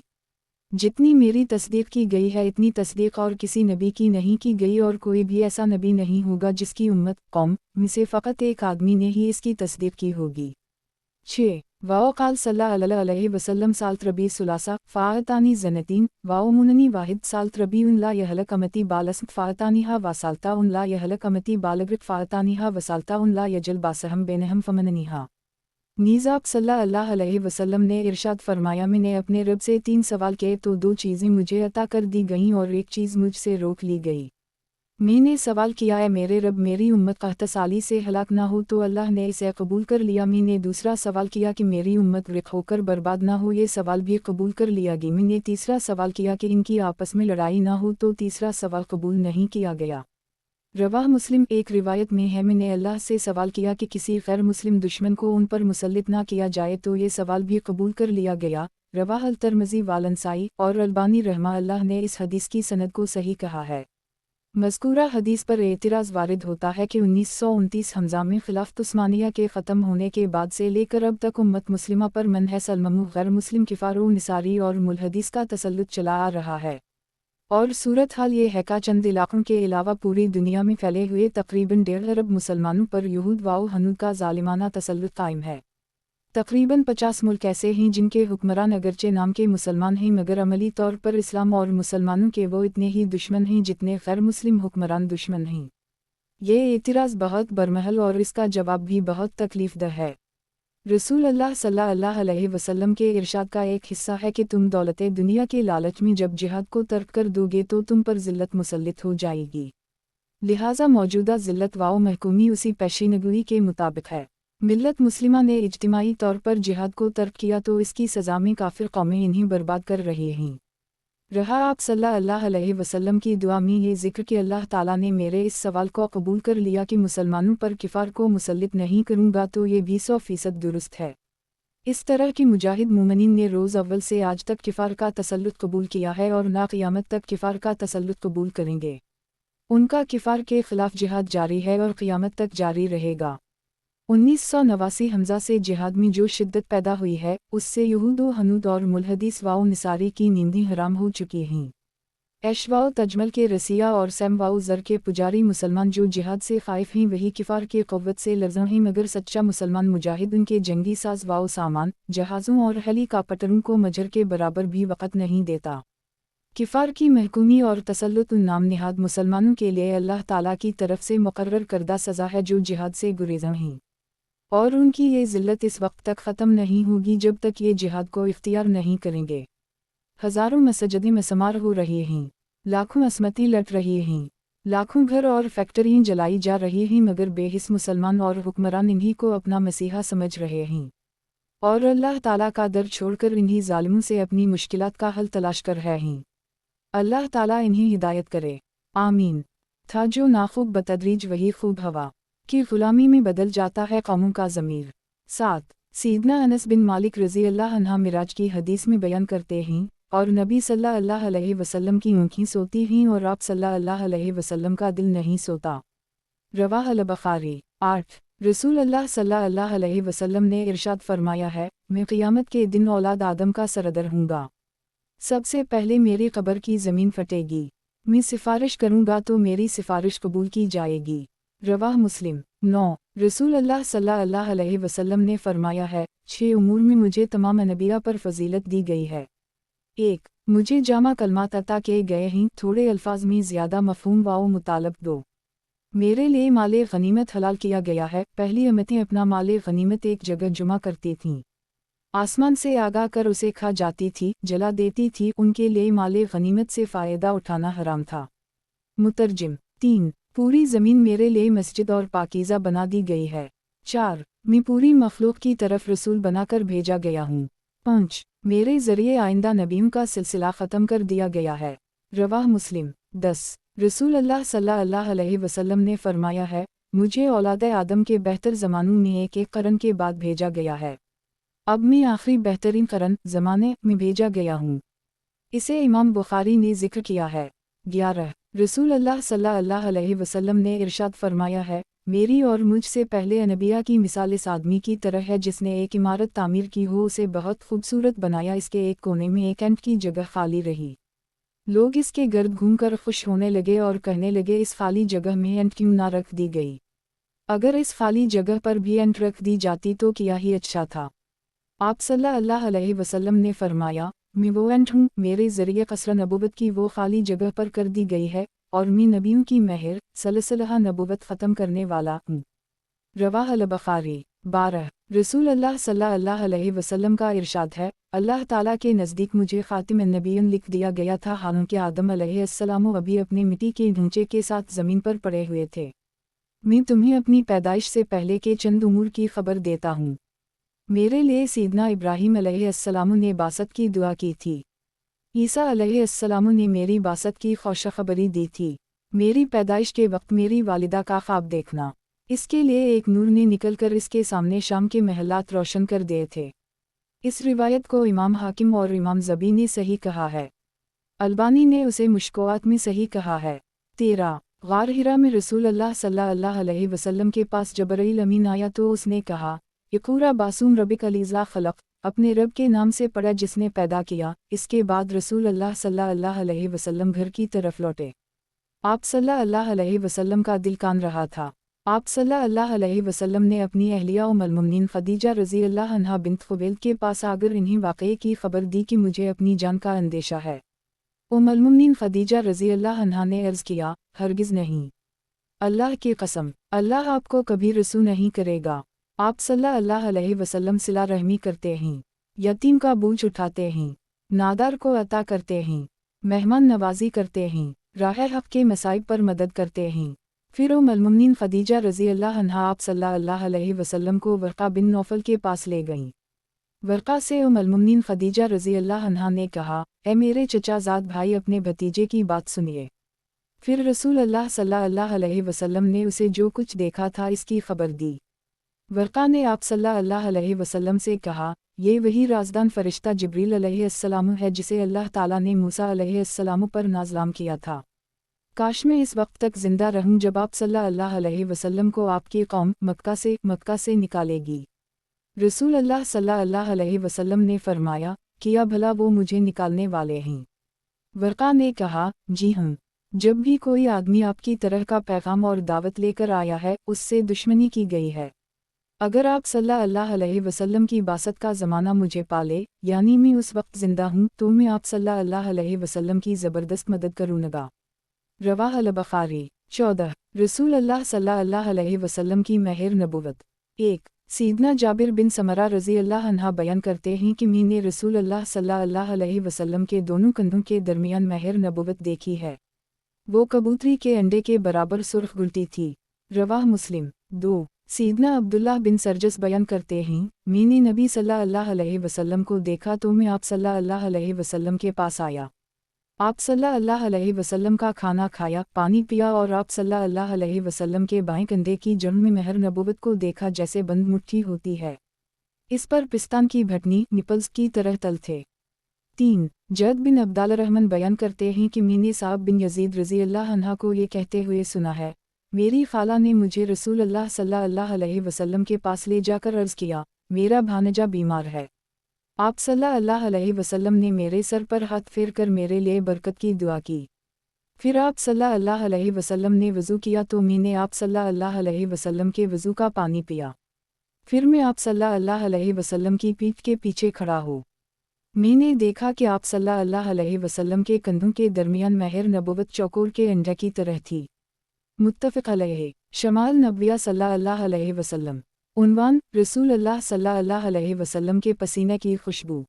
जितनी मेरी तस्दीक की गई है इतनी तस्दीक और किसी नबी की नहीं की गई, और कोई भी ऐसा नबी नहीं होगा जिसकी उम्मत कौम में से फ़कत एक आदमी ने ही इसकी तस्दीक की होगी। 6 वाओ क़ाल सल्लल्लाहु अलैहि वसल्लम साल रबी सुलासा फ़ाअतानी ज़नतीन वाओ मुननी वाहिद साल रबी उन ला यहलक अमती बालस्म फ़ाअतानीहा वासालता उन ला यहलक अमती बालग्रिक फ़ाअतानीहा वसालता उन ला यजल बासहम बेनहम फमननीहा। नीज़ाब सल्लल्लाहु अलैहि वसल्लम ने इरशाद फरमाया, मैंने अपने रब से 3 सवाल किए तो 2 चीज़ें मुझे अता कर दी गईं और एक चीज़ मुझसे रोक ली गई। मैंने सवाल किया है मेरे रब मेरी उम्मत कहतसाली से हलाक ना हो, तो अल्लाह ने इसे कबूल कर लिया। मैंने दूसरा सवाल किया कि मेरी उम्मत रिक होकर बर्बाद ना हो, ये सवाल भी कबूल कर लिया गया। मैंने तीसरा सवाल किया कि इनकी आपस में लड़ाई ना हो, तो तीसरा सवाल कबूल नहीं किया गया। रवाह मुस्लिम। एक रिवायत में है, मैंने अल्लाह से सवाल किया कि किसी गैर मुस्लिम दुश्मन को उन पर मुसल्लित ना किया जाए, तो ये सवाल भी कबूल कर लिया गया। रवाह अल-तिरमिज़ी वालनसाई और अल्बानी रहमा अल्लाह ने इस हदीस की सनद को सही कहा है। मज़कूरा हदीस पर एतराज़ वारिद होता है कि 1929 हमज़ा में खिलाफ़त उस्मानिया के ख़त्म होने के बाद से लेकर अब तक उम्मत मुस्लिमा पर मनहस अलममू गैर मुस्लिम किफ़ारो निसारी और मुल्हदीस का तसल्लुत चला आ रहा है। और सूरत हाल ये है कि चंद इलाक़ों के अलावा पूरी दुनिया में फैले हुए तकरीबन 1.5 अरब मुसलमानों पर यहूद वाओ हनूद का ज़ालिमाना तसल्लुत कायम है। तकरीबन 50 मुल्क ऐसे हैं जिनके हुक्मरान अगरचे नाम के मुसलमान हैं, मगर अमली तौर पर इस्लाम और मुसलमानों के वो इतने ही दुश्मन हैं जितने गैर मुस्लिम हुक्मरान दुश्मन हैं। ये एतराज़ बहुत बरमहल और इसका जवाब भी बहुत तकलीफ़दह है। रसूल अल्लाह सल्लल्लाहु अलैहि वसल्लम के इरशाद का एक हिस्सा है कि तुम दौलत दुनिया के लालच में जब जिहाद को तर्क कर दोगे तो तुम पर ज़िल्लत मुसल्लित हो जाएगी। लिहाजा मौजूदा ज़िल्लत वाओ महकूमी उसी पेशीनगोई के मुताबिक है। मिल्लत मुस्लिमा ने इज्तिमाई तौर पर जिहाद को तर्क किया तो इसकी सज़ा में काफिर कौमें इन्हें बर्बाद कर रही हैं। रहा आप सल्लल्लाहु अलैहि वसल्लम की दुआ में ये ज़िक्र कि अल्लाह ताला ने मेरे इस सवाल को कबूल कर लिया कि मुसलमानों पर किफ़ार को मुसल्लित नहीं करूँगा, तो ये भी 100% दुरुस्त है। इस तरह की मुजाहिद मोमिनीन ने रोज़ अव्वल से आज तक किफ़ार का तसल्लुत कबूल किया है और ना क़यामत तक किफ़ार का तसल्लुत कबूल करेंगे। उनका किफ़ार के ख़िलाफ़ जिहाद जारी है और क़यामत तक जारी रहेगा। 1989 हमज़ा से जिहाद में जो शिद्दत पैदा हुई है, उससे यहूद व हनूद और मुल्हदीस वाओ निसारी की नींदें हराम हो चुकी हैं। ऐश वाओ तजमल के रसिया और सैम वाओ ज़र के पुजारी मुसलमान जो जिहाद से ख़ाइफ हैं वही किफ़ार की क़ुव्वत से लर्ज़ा हैं, मगर सच्चा मुसलमान मुजाहिद उनके जंगी साज वाओ सामान, जहाज़ों और हेलीकॉप्टरों को मजर के बराबर भी वक़्त नहीं देता। किफ़ार की महकूमी और तसल्लुत उन नाम निहाद मुसलमानों के लिए अल्लाह ताला की तरफ से मुक़र्रर करदा सज़ा है जो जिहाद से गुरेज़ा हैं। और उनकी ये ज़िल्लत इस वक्त तक ख़त्म नहीं होगी जब तक ये जिहाद को इख्तियार नहीं करेंगे। हज़ारों मस्जिदें मसमार हो रही हैं, लाखों असमतें लट रही हैं, लाखों घर और फैक्ट्रियाँ जलाई जा रही हैं, मगर बेहिस मुसलमान और हुक्मरान इन्हीं को अपना मसीहा समझ रहे हैं और अल्लाह ताला का दर छोड़कर इन्हीं ज़ालिमों से अपनी मुश्किलात का हल तलाश कर रहे हैं। अल्लाह ताला इन्हीं हिदायत करे, आमीन। था जो नाखूब बतदरीज वही खूब हवा की ग़ुलामी में बदल जाता है कौमों का ज़मीर। 7 सैयदना अनस बिन मालिक रज़ी अल्लाह अन्हा मिराज की हदीस में बयान करते हैं, और नबी सल्लल्लाहु अलैहि वसल्लम की आँखें सोती हैं और आप सल्लल्लाहु अलैहि वसल्लम का दिल नहीं सोता। रवाह अल-बुखारी। 8 रसूल अल्लाह सल्लल्लाहु अलैहि वसल्लम ने इरशाद फरमाया है, मैं क़यामत के दिन औलाद आदम का सरदर हूँगा। सबसे पहले मेरी कब्र की ज़मीन फटेगी, मैं सिफारिश करूँगा तो मेरी सिफारिश कबूल की जाएगी। रवाह मुस्लिम। 9 रसूल अल्लाह सल्लल्लाहु अलैहि वसल्लम ने फरमाया है, 6 उमूर में मुझे तमाम नबिया पर फजीलत दी गई है। 1 मुझे जामा कलमात अता किए गए हैं, थोड़े अल्फाज में ज़्यादा मफ़हूम वाओ मुतालब। 2 मेरे लिए माले गनीमत हलाल किया गया है। पहली उम्मतें अपना माले गनीमत एक जगह जमा करती थीं, आसमान से आगा कर उसे खा जाती थी, जला देती थी, उनके लिए माले गनीमत से फ़ायदा उठाना हराम था। मुतरजिम। 3 पूरी ज़मीन मेरे लिए मस्जिद और पाकीज़ा बना दी गई है। 4. मैं पूरी मखलूक की तरफ रसूल बनाकर भेजा गया हूँ। 5. मेरे ज़रिए आइंदा नबियों का सिलसिला ख़त्म कर दिया गया है। रवाह मुस्लिम। 10. रसूल अल्लाह सल्लल्लाहु अलैहि वसल्लम ने फरमाया है, मुझे औलाद आदम के बेहतर ज़मानों में एक करन के बाद भेजा गया है। अब मैं आखिरी बेहतरीन करन ज़माने में भेजा गया हूँ। इसे इमाम बुखारी ने जिक्र किया है। 11. रसूल अल्लाह सल्लल्लाहु अलैहि वसल्लम ने इरशाद फरमाया है, मेरी और मुझसे पहले अनबिया की मिसाल इस आदमी की तरह है जिसने एक इमारत तामीर की हो, उसे बहुत खूबसूरत बनाया, इसके एक कोने में एक एंट की जगह खाली रही। लोग इसके गर्द घूमकर खुश होने लगे और कहने लगे, इस खाली जगह में एंट क्यों ना रख दी गई? अगर इस खाली जगह पर भी एंट रख दी जाती तो क्या ही अच्छा था। आप सल्लल्लाहु अलैहि वसल्लम ने फरमाया, मैं वो एंट हूँ, मेरे ज़रिए कसर नबूवत की वो खाली जगह पर कर दी गई है और मैं नबियों की महर सलसिला नबूवत ख़त्म करने वाला हूँ। रवाह अल-बुखारी। 12. रसूल अल्लाह सल्लल्लाहु अलैहि वसल्लम का इरशाद है, अल्लाह ताला के नज़दीक मुझे ख़ातिमुन नबिय्यीन लिख दिया गया था, हालांकि आदम अलैहिस्सलाम अभी अपने मिट्टी के ढांचे के साथ ज़मीन पर पड़े हुए थे। मैं तुम्हें अपनी पैदाइश से पहले के चंद उमूर की खबर देता हूँ। मेरे लिए सैयदना इब्राहीम अलैहिस्सलाम ने बासत की दुआ की थी। ईसा अलैहिस्सलाम ने मेरी बासत की खुशखबरी दी थी। मेरी पैदाइश के वक्त मेरी वालिदा का ख्वाब देखना, इसके लिए एक नूर ने निकलकर इसके सामने शाम के महलात रोशन कर दिए थे। इस रिवायत को इमाम हाकिम और इमाम ज़बी ने सही कहा है। अलबानी ने उसे मुश्किलात में सही कहा है। 13. गार हिरा में रसूल अल्लाह सल्लल्लाहु अलैहि वसल्लम के पास जबरील अमीन आया तो उसने कहा, यकूरा बासूम रबिक अलीज़ा खलक, अपने रब के नाम से पढ़ा जिसने पैदा किया। इसके बाद रसूल अल्लाह सल्लल्लाहु अलैहि वसल्लम घर की तरफ लौटे। आप सल्लल्लाहु अलैहि वसल्लम का दिल कान रहा था। आप सल्लल्लाहु अलैहि वसल्लम ने अपनी अहलिया उम्मुल मोमिनीन खदीजा रज़ी अल्लाह अन्हा बिन्त खुवैलिद के पास आकर इन्हीं वाक़ये की खबर दी कि मुझे अपनी जान का अंदेशा है। उम्मुल मोमिनीन खदीजा रज़ी अल्लाह अन्हा ने अर्ज़ किया, हरगिज़ नहीं, अल्लाह की कसम, अल्लाह आपको कभी रसू नहीं करेगा। आप सल्लल्लाहु अलैहि वसल्लम सिला रहमी करते हैं, यतीम का बोझ उठाते हैं, नादार को अता करते हैं, मेहमान नवाजी करते हैं, राह हक़ के मसाइब पर मदद करते हैं। फिर उम्मुल मोमिनीन खदीजा रज़ी अल्लाह अन्हा आप सल्लल्लाहु अलैहि वसल्लम को वर्क़ा बिन नौफल के पास ले गईं। वर्क़ा से उम्मुल मोमिनीन खदीजा रज़ी अल्लाह अन्हा ने कहा, ए मेरे चचाज़ाद भाई, अपने भतीजे की बात सुनिए। फिर रसूल अल्लाह सल्लल्लाहु अलैहि वसल्लम ने उसे जो कुछ देखा था इसकी खबर दी। वर्क़ा ने आप सल्लल्लाहु अलैहि वसल्लम से कहा, ये वही राज़दान फ़रिश्ता जिब्रील अलैहिस्सलाम है जिसे अल्लाह ताला ने मूसा अलैहिस्सलाम पर नाज़लाम किया था। काश मैं इस वक्त तक ज़िंदा रहूं जब आप सल्लल्लाहु अलैहि वसल्लम को आपकी कौम मक्का से निकालेगी। रसूल अल्लाह सल्लल्लाहु अलैहि वसल्लम ने फरमाया, किया भला वो मुझे निकालने वाले हैं? वर्क़ा ने कहा, जी हाँ। जब भी कोई आदमी आपकी तरह का पैगाम और दावत लेकर आया है, उससे दुश्मनी की गई है। अगर आप सल्लल्लाहु अलैहि वसल्लम की बासत का ज़माना मुझे पाले, यानी मैं उस वक्त ज़िंदा हूँ, तो मैं आप सल्लल्लाहु अलैहि वसल्लम की ज़बरदस्त मदद करूँगा। रवाह अल-बुखारी। 14. रसूल अल्लाह सल्लल्लाहु अलैहि वसल्लम की महर नबूवत। 1. सैयदना जाबिर बिन समरा रज़ी अल्लाह अन्हा बयान करते हैं कि मैंने रसूल अल्लाह सल्लल्लाहु अलैहि वसल्लम के दोनों कंधों के दरमियान महर नबूवत देखी है। वो कबूतरी के अंडे के बराबर सुर्ख गुलती थी। रवाह मुस्लिम। 2. सैयदना अब्दुल्लाह बिन सरजस बयान करते हैं, मैंने नबी सल्लल्लाहु अलैहि वसल्लम को देखा तो मैं आप सल्लल्लाहु अलैहि वसल्लम के पास आया। आप सल्लल्लाहु अलैहि वसल्लम का खाना खाया, पानी पिया और आप सल्लल्लाहु अलैहि वसल्लम के बाएं कंधे की जड़ में महर नबूवत को देखा जैसे बंद मुट्ठी होती है। इस पर पिस्तान की भटनी निपल्स की तरह तल थे। 3. जद बिन अब्दाल रहमान बयान करते हैं कि मैंने साहब बिन यजीद रज़ी अल्लाह अन्हा को ये कहते हुए सुना है, मेरी खाला ने मुझे रसूल अल्लाह सल्लल्लाहु अलैहि वसल्लम के पास ले जाकर अर्ज़ किया, मेरा भानजा बीमार है। आप सल्लल्लाहु अलैहि वसल्लम ने मेरे सर पर हाथ फेर कर मेरे लिए बरकत की दुआ की। फिर आप सल्लल्लाहु अलैहि वसल्लम ने वज़ू किया तो मैंने आप सल्लल्लाहु अलैहि वसल्लम के वज़ू का पानी पिया। फिर मैं आप सल्लल्लाहु अलैहि वसल्लम की पीठ के पीछे खड़ा हूँ। मैंने देखा कि आप सल्लल्लाहु अलैहि वसल्लम के कंधों के दरमियान महर नबूवत चौकोर के अंडे की तरह थी। मुत्तफ़िक़ अलैहि। शमाल नबविया सल्लल्लाहु अलैहि वसल्लम। उन्वान, रसूल अल्लाह सल्लल्लाहु अलैहि वसल्लम के पसीने की खुशबू।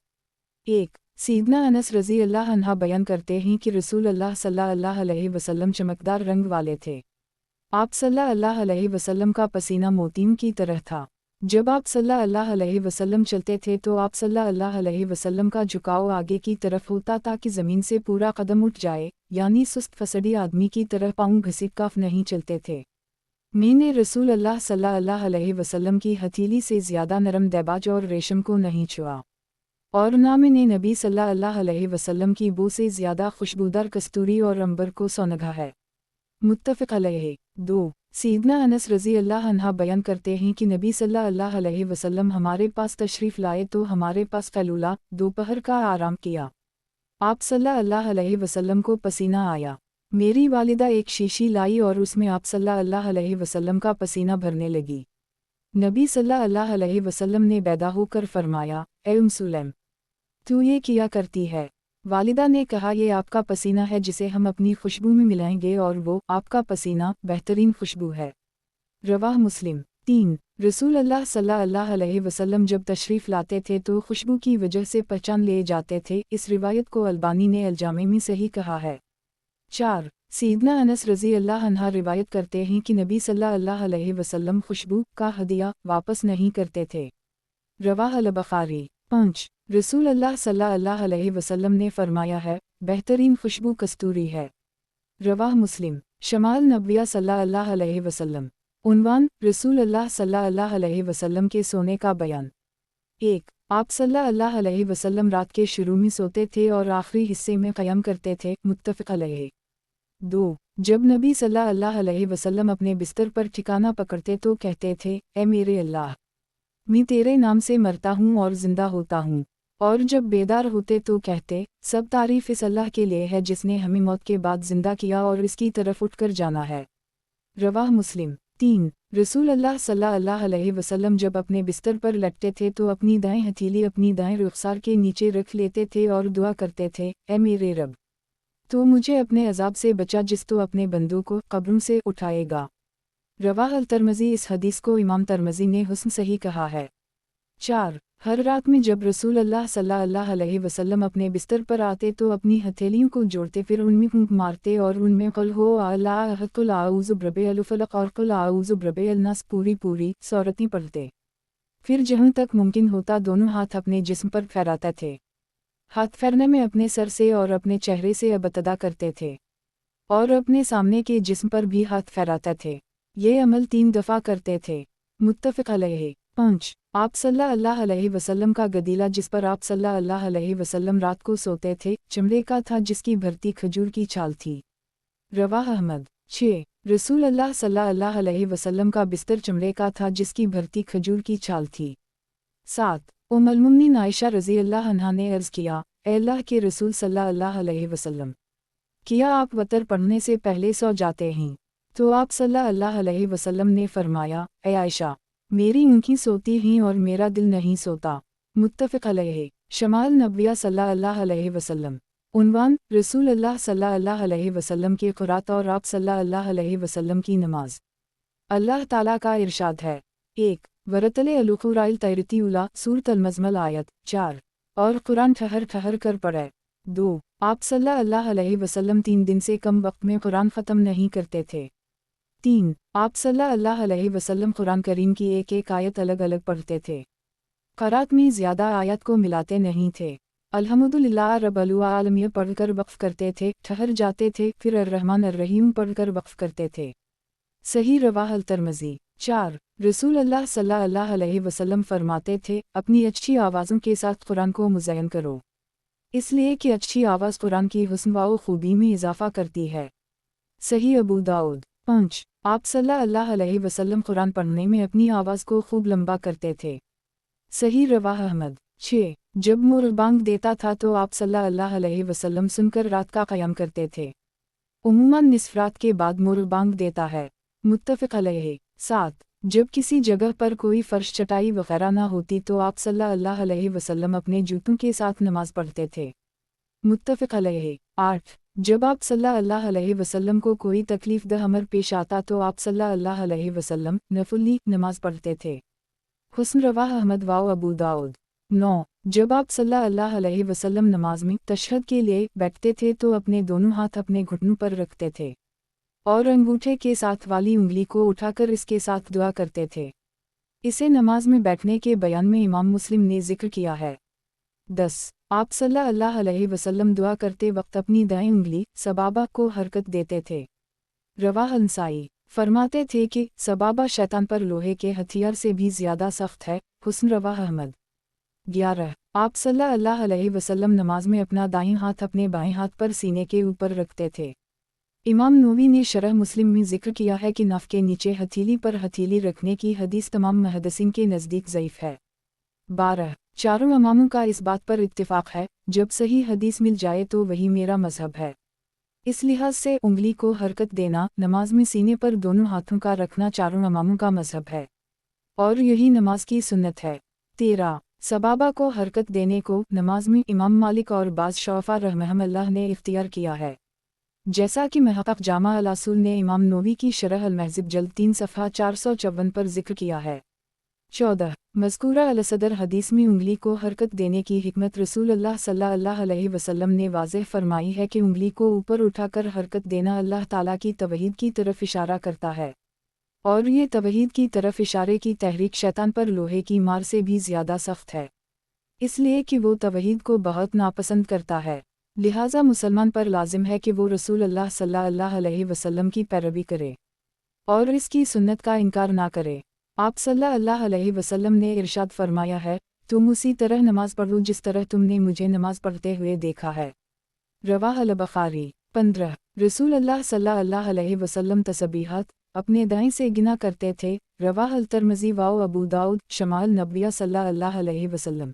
1. सैयदना अनस रज़ी अल्लाह अन्हा बयान करते हैं कि रसूल अल्लाह सल्लल्लाहु अलैहि वसल्लम चमकदार रंग वाले थे। आप सल्लल्लाहु अलैहि वसल्लम का पसीना मोतियों की तरह था। जब आप सल्लल्लाहु अलैहि वसल्लम चलते थे तो आप सल्लल्लाहु अलैहि वसल्लम का झुकाव आगे की तरफ होता ताकि ज़मीन से पूरा कदम उठ जाए, यानी सुस्त फसड़ी आदमी की तरह पाँव घसीट काफ नहीं चलते थे। मैंने रसूल अल्लाह सल्लल्लाहु अलैहि वसल्लम की हथेली से ज़्यादा नरम दैबाज और रेशम को नहीं छुआ, और ना मैंने नबी सल्लल्लाहु अलैहि वसल्लम की बू से ज़्यादा खुशबूदार कस्तूरी और अंबर को सौंघा है। मुत्तफ़िक़ अलैहि। 2 सैयदना अनस रज़ी अल्लाह अन्हा बयान करते हैं कि नबी सल्लल्लाहु अलैहि वसल्लम हमारे पास तशरीफ़ लाए तो हमारे पास क़ैलूला दोपहर का आराम किया। आप सल्लल्लाहु अलैहि वसल्लम को पसीना आया। मेरी वालिदा एक शीशी लाई और उसमें आप सल्लल्लाहु अलैहि वसल्लम का पसीना भरने लगी। नबी सल्लल्लाहु अलैहि वसल्लम ने बैदा होकर फरमाया, ए उम सुलैम, तू ये किया करती है? वालिदा ने कहा, ये आपका पसीना है जिसे हम अपनी खुशबू में मिलाएंगे और वो आपका पसीना बेहतरीन खुशबू है। रवाह मुस्लिम। 3 रसूल अल्लाह सल्लल्लाहु अलैहि वसल्लम जब तशरीफ़ लाते थे तो खुशबू की वजह से पहचान ले जाते थे। इस रिवायत को अलबानी ने अलजामे में सही कहा है। 4 सैयदना अनस रज़ी अल्लाह अन्हा रिवायत करते हैं कि नबी सल्लल्लाहु अलैहि वसल्लम खुशबू का हदिया वापस नहीं करते थे। रवाह अल-बुखारी। 5 रसूल अल्लाह सल्लल्लाहु अलैहि वसल्लम ने फरमाया है, बेहतरीन खुशबू कस्तूरी है। रवाह मुस्लिम। शमाल नबविया सल्लल्लाहु अलैहि वसल्लम। उन्वान, रसूल अल्लाह सल्लल्लाहु अलैहि वसल्लम के सोने का बयान। 1 आप सल्लल्लाहु अलैहि वसल्लम रात के शुरू में सोते थे और आखिरी हिस्से में क़याम करते थे। मुत्तफ़िक़ अलैहि। 2 जब नबी सल्लल्लाहु अलैहि वसल्लम अपने बिस्तर पर ठिकाना पकड़ते तो कहते थे, ए मेरे अल्लाह, मैं तेरे नाम से मरता हूँ और ज़िंदा होता हूँ। और जब बेदार होते तो कहते, सब तारीफ़ इस अल्लाह के लिए है जिसने हमें मौत के बाद ज़िंदा किया और इसकी तरफ उठकर जाना है। रवाह मुस्लिम। 3 रसूल अल्लाह सल्लल्लाहु अलैहि वसल्लम जब अपने बिस्तर पर लटते थे तो अपनी दाएं हथेली अपनी दाएं रुखसार के नीचे रख लेते थे और दुआ करते थे, ए मेरे रब, तो मुझे अपने अजाब से बचा जिस तो अपने बंदों को कब्रों से उठाएगा। रवाह अल-तिरमिज़ी। इस हदीस को इमाम तिरमिज़ी ने हुस्न सही कहा है। 4 हर रात में जब रसूल अल्लाह सल्लल्लाहु अलैहि वसल्लम अपने बिस्तर पर आते तो अपनी हथेलियों को जोड़ते, फिर उनमें फूंक मारते और उनमें कुल हो अल्लाह अहद, कुल आऊज़ु बिरब्बिल फलक और कुल आऊज़ु बिरब्बिल नास पूरी सूरतें पढ़ते। फिर जहाँ तक मुमकिन होता दोनों हाथ अपने जिस्म पर फहराते थे। हाथ फेरने में अपने सर से और अपने चेहरे से इब्तिदा करते थे और अपने सामने के जिस्म पर भी हाथ फहराते थे। ये अमल 3 दफ़ा करते थे। मुत्तफ़िक़ अलैहि। 5 आप सल्लल्लाहु अलैहि वसल्लम का गदीला जिस पर आप सल्लल्लाहु अलैहि वसल्लम रात को सोते थे चमड़े का था जिसकी भरती खजूर की छाल थी। रवाह अहमद। 6 रसूल अल्लाह सल्लल्लाहु अलैहि वसल्लम का बिस्तर चमड़े का था जिसकी भरती खजूर की छाल थी। 7 उम्मुल मोमिनीन आयशा रज़ी अल्लाह अन्हा ने अर्ज़ किया, ए अल्लाह के रसूल सल्लल्लाहु अलैहि वसल्लम, क्या आप वतर पढ़ने से पहले सो जाते हैं? तो आप सल्लल्लाहु अलैहि वसल्लम ने फरमाया, ए आयशा, मेरी आँखें सोती हैं और मेरा दिल नहीं सोता। मुत्तफ़िक़ अलैहि। शमाल नबविया सल्लल्लाहु अलैहि वसल्लम। उन्वान, रसूल अल्लाह सल्लल्लाहु अलैहि वसल्लम के क़ुरात और आप सल्लल्लाहु अलैहि वसल्लम की नमाज। अल्लाह ताला का इरशाद है। 1 वरतले अलुक़ुराइल तैरती उला सूरत अल-मज़मल आयत 4 और कुरान ठहर कर पढ़े। 2 आप सल्लल्लाहु अलैहि वसल्लम 3 दिन से कम वक्त में कुरान ख़त्म नहीं करते थे। 3 आप सल्लल्लाहु अलैहि वसल्लम कुरान करीम की एक आयत अलग अलग पढ़ते थे। क़रात में ज़्यादा आयत को मिलाते नहीं थे। अल्हम्दुलिल्लाह रब्बिल आलमीन पढ़कर वक्फ़ करते थे, ठहर जाते थे, फिर अर्रहमान अर्रहीम पढ़कर वक्फ़ करते थे। सही रवाह अल-तिरमिज़ी। 4 रसूल अल्लाह सल्लल्लाहु अलैहि वसल्लम फरमाते थे, अपनी अच्छी आवाज़ों के साथ कुरान को मुज़य्यन करो, इसलिए कि अच्छी आवाज़ कुरान की हुस्न व खूबी में इजाफ़ा करती है। सही अबू दाऊद। 5 आप सल्लल्लाहु अलैहि वसल्लम कुरान पढ़ने में अपनी आवाज़ को खूब लंबा करते थे। सही रवाह अहमद। 6 जब मोर बांग देता था तो आप सल्लल्लाहु अलैहि वसल्लम सुनकर रात का क़याम करते थे। उम्मूमन निस्फ़ रात के बाद मोर बांग देता है। मुत्तफ़िक़ अलैहि। 7 जब किसी जगह पर कोई फ़र्श चटाई वग़ैरह ना होती तो आप सल्लल्लाहु अलैहि वसल्लम अपने जूतों के साथ नमाज़ पढ़ते थे। मुत्तफ़िक़ अलैहि। 8 जब आप सल्लल्लाहु अलैहि वसल्लम को कोई तकलीफ़ दह अमर पेश आता तो आप सल्लल्लाहु अलैहि वसल्लम नफ़िली नमाज़ पढ़ते थे। हुस्न रवाह अहमद व अबू दाऊद। 9 जब आप सल्लल्लाहु अलैहि वसल्लम नमाज में तशहद के लिए बैठते थे तो अपने दोनों हाथ अपने घुटनों पर रखते थे। और अंगूठे के साथ वाली उंगली को उठाकर इसके साथ दुआ करते थे। इसे नमाज में बैठने के बयान में इमाम मुस्लिम ने जिक्र किया है। 10. आप सल्लल्लाहु अलैहि वसल्लम दुआ करते वक्त अपनी दाएं उंगली सबाबा को हरकत देते थे। रवाह अंसाई फरमाते थे कि सबाबा शैतान पर लोहे के हथियार से भी ज़्यादा सख्त है। हुस्न रवाह अहमद। 11. आप सल्लल्लाहु अलैहि वसल्लम नमाज में अपना दाईं हाथ अपने बाएं हाथ पर सीने के ऊपर रखते थे। इमाम नववी ने शरह मुस्लिम में जिक्र किया है कि नाफ के नीचे हथेली पर हथेली रखने की हदीस तमाम मुहद्दिसीन के नज़दीक ज़ईफ़ है। 12. चारों इमामों का इस बात पर इत्तिफ़ाक़ है, जब सही हदीस मिल जाए तो वही मेरा मज़हब है। इस लिहाज से उंगली को हरकत देना, नमाज में सीने पर दोनों हाथों का रखना चारों इमामों का मज़हब है और यही नमाज की सुन्नत है। 13. सबाबा को हरकत देने को नमाज में इमाम मालिक और बाज़ शौफ़ा रहमहुमुल्लाह ने इख्तियार किया है, जैसा कि महक़क़ जामा अल-उसूल ने इमाम नववी की शरह अल-महज़ब जल्द 3 सफ़हा 454 पर जिक्र किया है। 14. मज़कूरा अल-सदर हदीस में उंगली को हरकत देने की हिकमत रसूलुल्लाह सल्लल्लाहु अलैहि वसल्लम ने वाज़ेह फरमाई है कि उंगली को ऊपर उठाकर हरकत देना अल्लाह ताला की तौहीद की तरफ इशारा करता है, और ये तौहीद की तरफ इशारे की तहरीक शैतान पर लोहे की मार से भी ज़्यादा सख्त है, इसलिए कि वो तौहीद को बहुत नापसंद करता है। लिहाजा मुसलमान पर लाजिम है कि वो रसूलुल्लाह सल्लल्लाहु अलैहि वसल्लम की पैरवी करे और इसकी सुन्नत का इनकार ना करे। आप सल्लल्लाहु अलैहि वसल्लम ने इरशाद फरमाया है, तुम उसी तरह नमाज पढ़ो जिस तरह तुमने मुझे नमाज पढ़ते हुए देखा है। रवाह अल-बुखारी। 15. रसूलुल्लाह सल्लल्लाहु अलैहि वसल्लम तस्बीहात अपने दाएं से गिना करते थे। रवाह अल-तिरमिज़ी व अबू दाऊद शमाल नबविया सल्लल्लाहु अलैहि वसल्लम।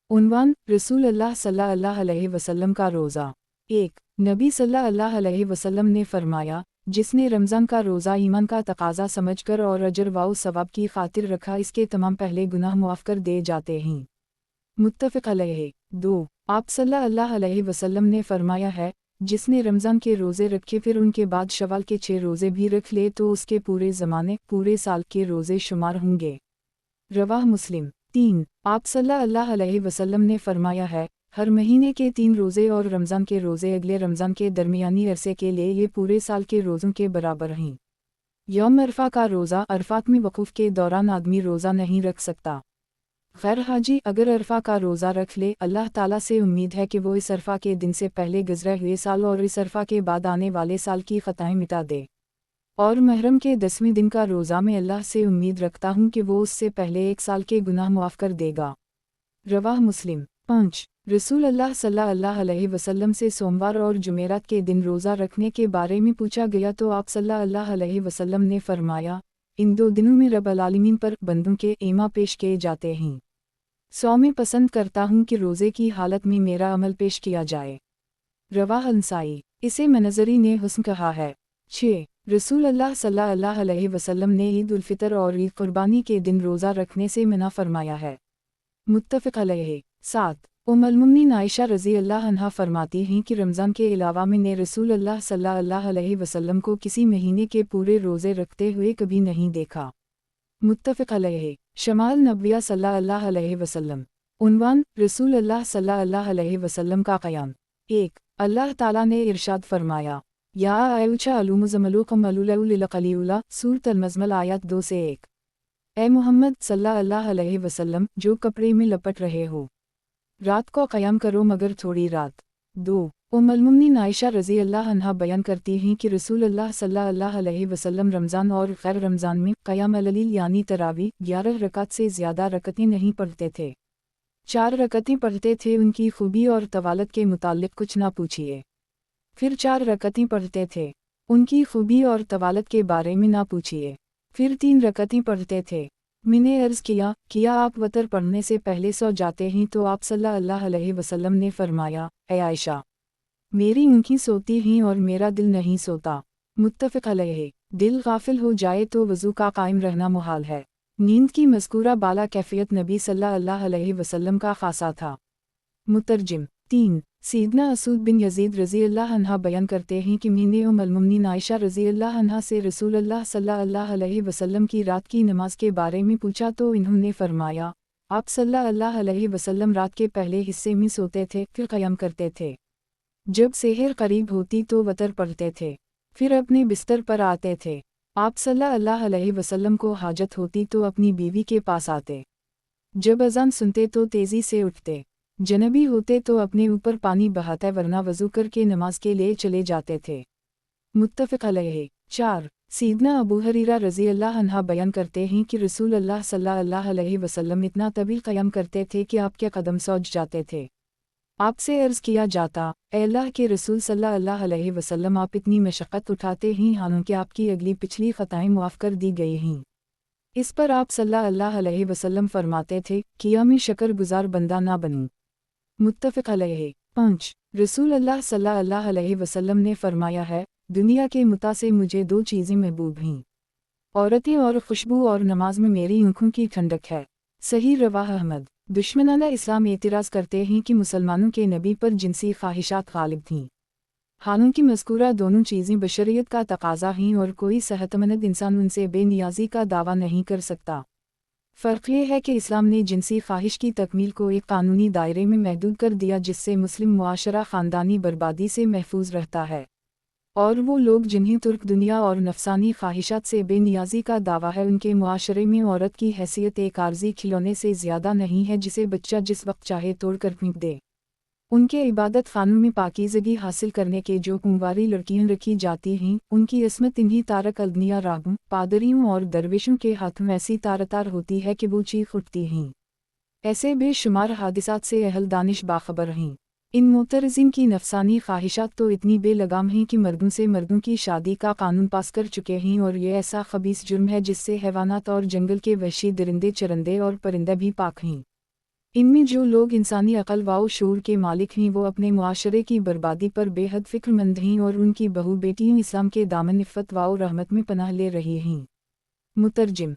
उन्वान रसूलुल्लाह सल्लल्लाहु अलैहि वसल्लम का रोज़ा। 1. नबी सल्लल्लाहु अलैहि वसल्लम ने फरमाया, जिसने रमज़ान का रोज़ा ईमान का तकाज़ा समझकर और अजर व सवाब की खातिर रखा, इसके तमाम पहले गुनाह मुआफ़ कर दे जाते हैं। मुत्तफ़िक़ अलैहि। 2. आप सल्लल्लाहु अलैहि वसल्लम ने फरमाया है, जिसने रमज़ान के रोज़े रखे फिर उनके बाद शवाल के 6 रोज़े भी रख ले तो उसके पूरे ज़माने पूरे साल के रोज़े शुमार होंगे। रवाह मुस्लिम। 3. आप सल्लल्लाहु अलैहि वसल्लम ने फरमाया है, हर महीने के 3 रोज़े और रमज़ान के रोज़े अगले रमज़ान के दरमियानी अरसे के लिए ये पूरे साल के रोज़ों के बराबर हैं। यौम अरफा का रोज़ा, अरफात में वक़ूफ़ के दौरान आदमी रोज़ा नहीं रख सकता। गैर हाजी अगर अरफा का रोज़ा रख ले, अल्लाह ताला से उम्मीद है कि वो इस अरफा के दिन से पहले गुज़रे हुए साल और इस अरफा के बाद आने वाले साल की ख़ताएँ मिटा दे। और मुहर्रम के 10वें दिन का रोज़ा मैं अल्लाह से उम्मीद रखता हूँ कि वो उससे पहले 1 साल के गुनाह मुआफ़ कर देगा। रवाह मुस्लिम। 5. रसूलुल्लाह सल्लल्लाहु अलैहि वसल्लम से सोमवार और जुमेरात के दिन रोज़ा रखने के बारे में पूछा गया तो आप सल्लल्लाहु अलैहि वसल्लम ने फरमाया, इन 2 दिनों में रब्बुल आलमीन पर बंदों के ईमा पेश किए जाते हैं। सौ में पसंद करता हूँ कि रोज़े की हालत में मेरा अमल पेश किया जाए। रवाह अंसाई। इसे मनज़री ने हुस्न कहा है। 6. रसूलुल्लाह सल्लल्लाहु अलैहि वसल्लम ने ईद उल फितर और ईद कुर्बानी के दिन रोज़ा रखने से मना फरमाया है। मुत्तफ़िक़ अलैहि। 7. उम्मुल मोमिनीन आयशा रज़ी अल्लाह अन्हा फरमाती हैं कि रमज़ान के अलावा मैंने रसूलुल्लाह सल्लल्लाहु अलैहि वसल्लम को किसी महीने के पूरे रोज़े रखते हुए कभी नहीं देखा। मुत्तफ़िक़ अलैहि। शमाल नबविया सल्लल्लाहु अलैहि वसल्लम। उन्वान रसूलुल्लाह सल्लल्लाहु अलैहि वसल्लम का क़याम। 1. अल्लाह ताला ने इरशाद फरमाया, या आयुचा अलुमुज़मलुकुम अलुलउलकलिउला सूरत अल-मज़मल आयत 2 से 1। ए मोहम्मद सल्लल्लाहु अलैहि वसल्लम, जो कपड़े में लपट रहे हो, रात को क़याम करो मगर थोड़ी रात। 2. उम्मुल मोमिनीन आयशा रज़ी अल्लाह अन्हा बयान करती हैं कि रसूलुल्लाह सल्लल्लाहु अलैहि वसल्लम रमज़ान और गैर रमज़ान में क़याम अल-लैल यानी तरावी 11 रकात से ज़्यादा रकतें नहीं पढ़ते थे। 4 रकतें पढ़ते थे। उनकी खूबी और तवालत के मुताल्लिक़ कुछ ना पूछिए। फिर 4 रकतें पढ़ते थे। उनकी खूबी और तवालत के बारे में ना पूछिए। फिर 3 रकतें पढ़ते थे। मैंने अर्ज़ किया आप वतर पढ़ने से पहले सो जाते हैं तो आप सल्लल्लाहु अलैहि वसल्लम ने फरमाया, ए आयशा, मेरी आँखें सोती हैं और मेरा दिल नहीं सोता। मुत्तफ़िक़ अलैहि। दिल गाफिल हो जाए तो वज़ू का कायम रहना मुहाल है। नींद की मज़कूरा बाला कैफ़ियत नबी सल्लल्लाहु अलैहि वसल्लम का ख़ासा था। मुतरजिम। 3. सैयदना असूद बिन यज़ीद रज़ी अल्लाह अन्हा बयान करते हैं कि मैंने उम्मुल मोमिनीन आयशा रज़ी अल्लाह अन्हा से रसूलुल्लाह सल्लल्लाहु अलैहि वसल्लम की रात की नमाज के बारे में पूछा तो इन्होंने फरमाया, आप सल्लल्लाहु अलैहि वसल्लम रात के पहले हिस्से में सोते थे फिर क़याम करते थे। जब सेहर करीब होती तो वतर पढ़ते थे। फिर अपने बिस्तर पर आते थे। आप सल्लल्लाहु अलैहि वसल्लम को हाजत होती तो अपनी बीवी के पास आते। जब अजान सुनते तो तेज़ी से उठते। जनबी होते तो अपने ऊपर पानी बहाते वरना वज़ू करके नमाज के लिए चले जाते थे। मुत्तफ़िक़ अलैहि। 4 सीदना अबू हरीरा रज़ी अल्लाह अन्हा बयान करते हैं कि रसूल अल्लाह सल्लल्लाहु अलैहि वसल्लम इतना तवील क़याम करते थे कि आपके कदम सूज जाते थे। आपसे अर्ज़ किया जाता, ए अल्लाह के रसूल सल्लल्लाहु अलैहि वसल्लम आप इतनी मशक्क़त उठाते हैं हालांकि आपकी अगली पिछली ख़ताएँ मुआफ़ कर दी गई हैं। इस पर आप सल्लल्लाहु अलैहि वसल्लम फरमाते थे, किया मैं शक्र-गुज़ार बंदा ना बनूं। मुत्तफ़िक़ अलैहि। 5 रसूल अल्लाह सल्लल्लाहु अलैहि वसल्लम ने फरमाया है, दुनिया के मुता से मुझे 2 चीज़ें महबूब हैं, औरतें और खुशबू, और नमाज में मेरी आँखों की ठंडक है। सही रवाह अहमद। दुश्मनाना इस्लाम एतराज़ करते हैं कि मुसलमानों के नबी पर जिनसी ख्वाहिशात गालिब थीं। हालांकि मज़कूरा दोनों चीज़ें बशरियत का तकाज़ा हैं और कोई सेहतमंद इंसान उनसे बेनियाज़ी का दावा नहीं कर सकता। फ़र्क ये है कि इस्लाम ने जिनसी ख्वाहिश की तकमील को एक कानूनी दायरे में महदूद कर दिया जिससे मुस्लिम मुआशरा ख़ानदानी बर्बादी से महफूज रहता है, और वो लोग जिन्हें तुर्क दुनिया और नफसानी ख्वाहिशात से बेनियाज़ी का दावा है उनके मुआशरे में औरत की हैसियत एक आर्जी खिलौने से ज़्यादा नहीं है जिसे बच्चा जिस वक्त चाहे तोड़ कर फेंक दे। उनके इबादत खानों में पाकीज़गी हासिल करने के जो कुंवारी लड़कियां रखी जाती हैं उनकी इसमत इन्हीं तारक अदनिया रागों, पादरियों और दरवेशों के हाथों ऐसी तारतार होती है कि वो चीख उठती हैं। ऐसे बेशुमार हादिसात से अहल दानिश बाखबर हैं। इन मुतरज़िम की नफसानी ख्वाहिशात तो इतनी बेलगाम हैं कि मर्दों से मर्दों की शादी का कानून पास कर चुके हैं, और ये ऐसा खबीस जुर्म है जिससे हैवानात और जंगल के वहशी दरिंदे चरंदे और परिंदे भी पाक हैं। इनमें जो लोग इंसानी अक़ल व शऊर के मालिक हैं वो अपने मुआशरे की बर्बादी पर बेहद फ़िक्रमंद हैं और उनकी बहू बेटियां इस्लाम के दामन इफ़्फ़त व रहमत में पनाह ले रही हैं। मुतरजिम।